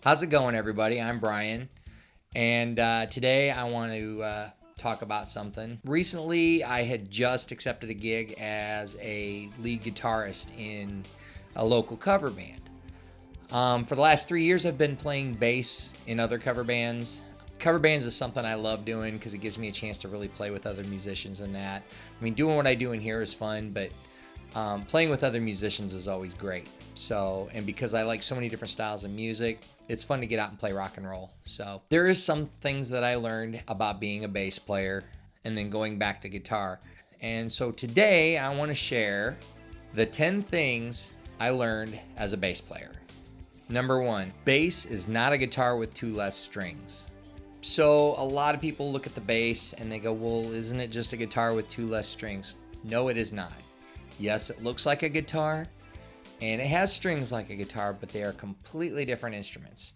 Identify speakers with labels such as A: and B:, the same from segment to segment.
A: How's it going, everybody? I'm Brian, and today I want to talk about something. Recently, I had just accepted a gig as a lead guitarist in a local cover band. For the last 3 years, I've been playing bass in other cover bands. Cover bands is something I love doing because it gives me a chance to really play with other musicians and that. I mean, doing what I do in here is fun, but playing with other musicians is always great. So, and because I like so many different styles of music, it's fun to get out and play rock and roll. So there is some things that I learned about being a bass player and then going back to guitar. And so today I want to share the 10 things I learned as a bass player. Number 1, bass is not a guitar with 2 less strings. So a lot of people look at the bass and they go, well, isn't it just a guitar with 2 less strings? No, it is not. Yes, it looks like a guitar, and it has strings like a guitar, but they are completely different instruments.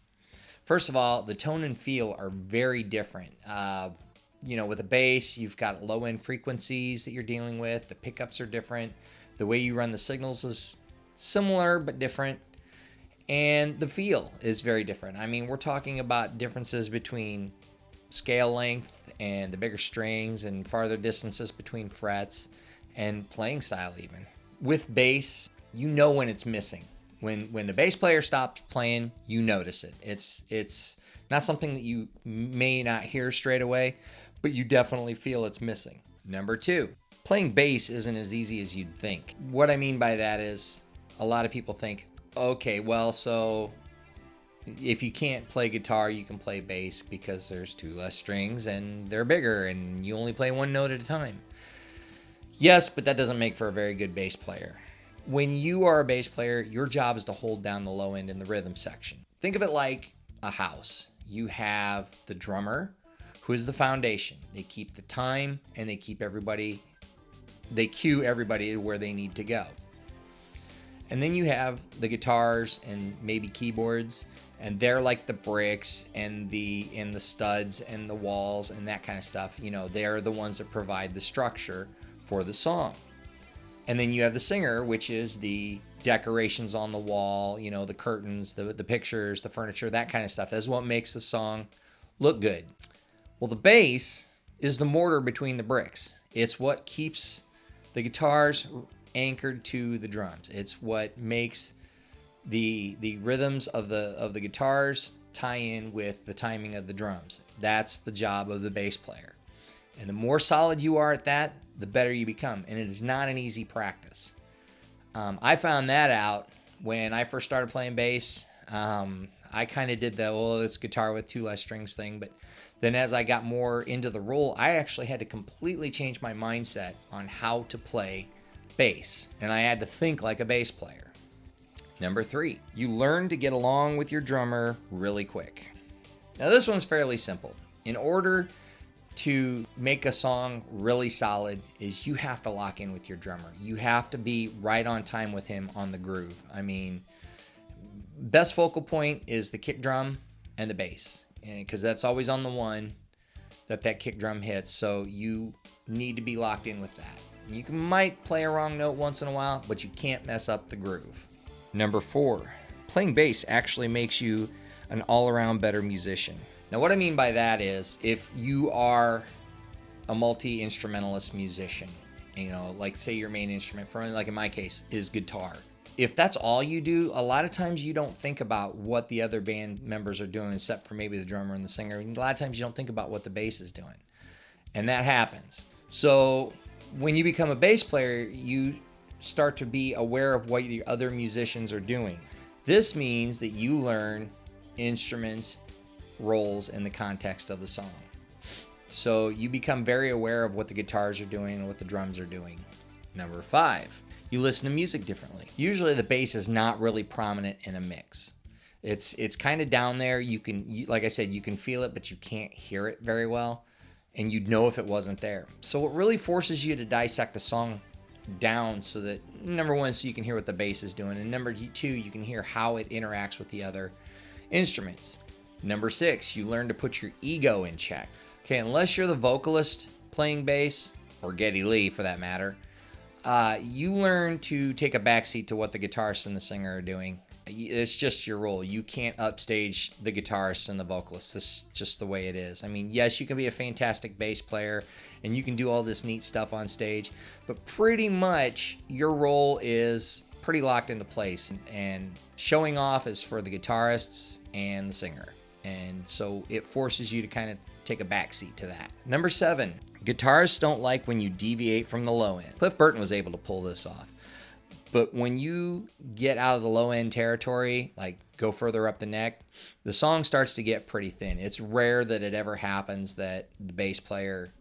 A: First of all, the tone and feel are very different. With a bass, you've got low-end frequencies that you're dealing with. The pickups are different. The way you run the signals is similar but different. And the feel is very different. I mean, we're talking about differences between scale length and the bigger strings and farther distances between frets and playing style even. With bass, you know when it's missing. When the bass player stops playing, you notice it. It's not something that you may not hear straight away, but you definitely feel it's missing. Number 2, playing bass isn't as easy as you'd think. What I mean by that is a lot of people think, okay, well, so if you can't play guitar, you can play bass because there's 2 less strings and they're bigger and you only play one note at a time. Yes, but that doesn't make for a very good bass player. When you are a bass player, your job is to hold down the low end in the rhythm section. Think of it like a house. You have the drummer, who is the foundation. They keep the time and they cue everybody to where they need to go. And then you have the guitars and maybe keyboards, and they're like the bricks and the studs and the walls and that kind of stuff. You know, they're the ones that provide the structure for the song. And then you have the singer, which is the decorations on the wall, the curtains, the pictures, the furniture, that kind of stuff. That's what makes the song look good. Well, the bass is the mortar between the bricks. It's what keeps the guitars anchored to the drums. It's what makes the rhythms of the guitars tie in with the timing of the drums. That's the job of the bass player. And the more solid you are at that, the better you become. And it is not an easy practice. I found that out when I first started playing bass. I kind of did it's guitar with 2 less strings thing. But then as I got more into the role, I actually had to completely change my mindset on how to play bass. And I had to think like a bass player. Number 3, you learn to get along with your drummer really quick. Now this one's fairly simple. In order to make a song really solid is you have to lock in with your drummer. You have to be right on time with him on the groove. I mean, best focal point is the kick drum and the bass, because that's always on the one that kick drum hits. So you need to be locked in with that. You might play a wrong note once in a while, but you can't mess up the groove. Number 4, playing bass actually makes you an all-around better musician. Now, what I mean by that is if you are a multi-instrumentalist musician, like say your main instrument, like in my case, is guitar. If that's all you do, a lot of times you don't think about what the other band members are doing, except for maybe the drummer and the singer. And a lot of times you don't think about what the bass is doing. And that happens. So when you become a bass player, you start to be aware of what the other musicians are doing. This means that you learn instruments, roles in the context of the song. So you become very aware of what the guitars are doing and what the drums are doing. Number 5, you listen to music differently. Usually the bass is not really prominent in a mix. It's kind of down there. Like I said, you can feel it, but you can't hear it very well. And you'd know if it wasn't there. So it really forces you to dissect a song down so that, number 1, so you can hear what the bass is doing. And number 2, you can hear how it interacts with the other instruments. Number 6, you learn to put your ego in check. Okay, unless you're the vocalist playing bass, or Geddy Lee for that matter, you learn to take a backseat to what the guitarist and the singer are doing. It's just your role. You can't upstage the guitarists and the vocalists. This is just the way it is. I mean, yes, you can be a fantastic bass player and you can do all this neat stuff on stage, but pretty much your role is pretty locked into place. And showing off is for the guitarists and the singer. And so it forces you to kind of take a backseat to that. Number 7, guitarists don't like when you deviate from the low end. Cliff Burton was able to pull this off. But when you get out of the low end territory, like go further up the neck, the song starts to get pretty thin. It's rare that it ever happens that the bass player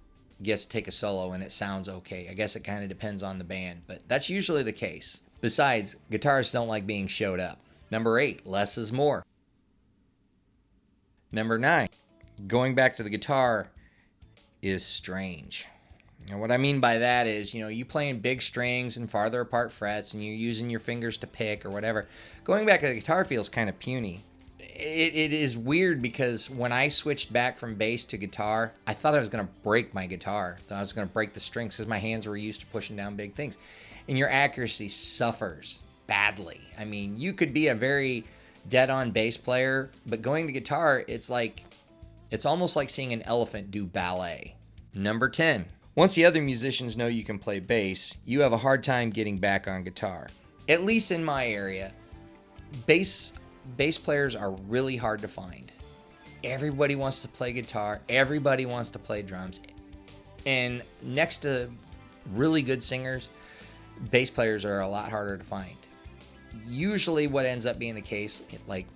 A: gets to take a solo and it sounds okay. I guess it kind of depends on the band, but that's usually the case. Besides, guitarists don't like being showed up. Number 8, less is more. Number 9, going back to the guitar is strange. And what I mean by that is, you playing big strings and farther apart frets and you're using your fingers to pick or whatever. Going back to the guitar feels kind of puny. It is weird because when I switched back from bass to guitar, I thought I was going to break my guitar. I thought I was going to break the strings because my hands were used to pushing down big things. And your accuracy suffers badly. I mean, you could be a very dead-on bass player, but going to guitar, it's almost like seeing an elephant do ballet. Number 10. Once the other musicians know you can play bass, you have a hard time getting back on guitar. At least in my area, bass players are really hard to find. Everybody wants to play guitar. Everybody wants to play drums. And next to really good singers, bass players are a lot harder to find. Usually what ends up being the case, like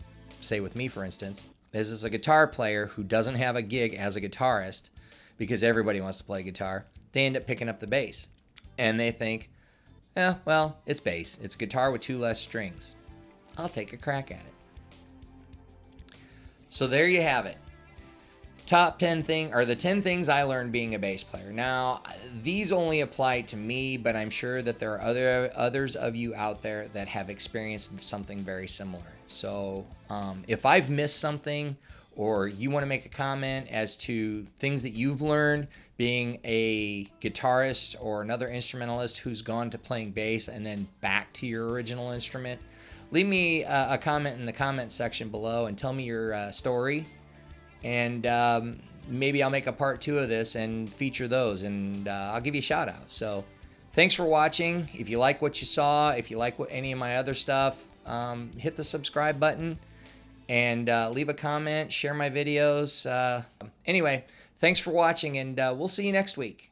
A: say with me for instance, is a guitar player who doesn't have a gig as a guitarist because everybody wants to play guitar. They end up picking up the bass. And they think, well, it's bass. It's a guitar with 2 less strings. I'll take a crack at it. So there you have it. Top 10 the 10 things I learned being a bass player. Now, these only apply to me, but I'm sure that there are others of you out there that have experienced something very similar. So if I've missed something or you want to make a comment as to things that you've learned being a guitarist or another instrumentalist who's gone to playing bass and then back to your original instrument, leave me a comment in the comment section below and tell me your story. And maybe I'll make a part 2 of this and feature those, and I'll give you a shout out. So thanks for watching. If you like what you saw, if you like any of my other stuff, hit the subscribe button and leave a comment, share my videos. Anyway, thanks for watching, and we'll see you next week.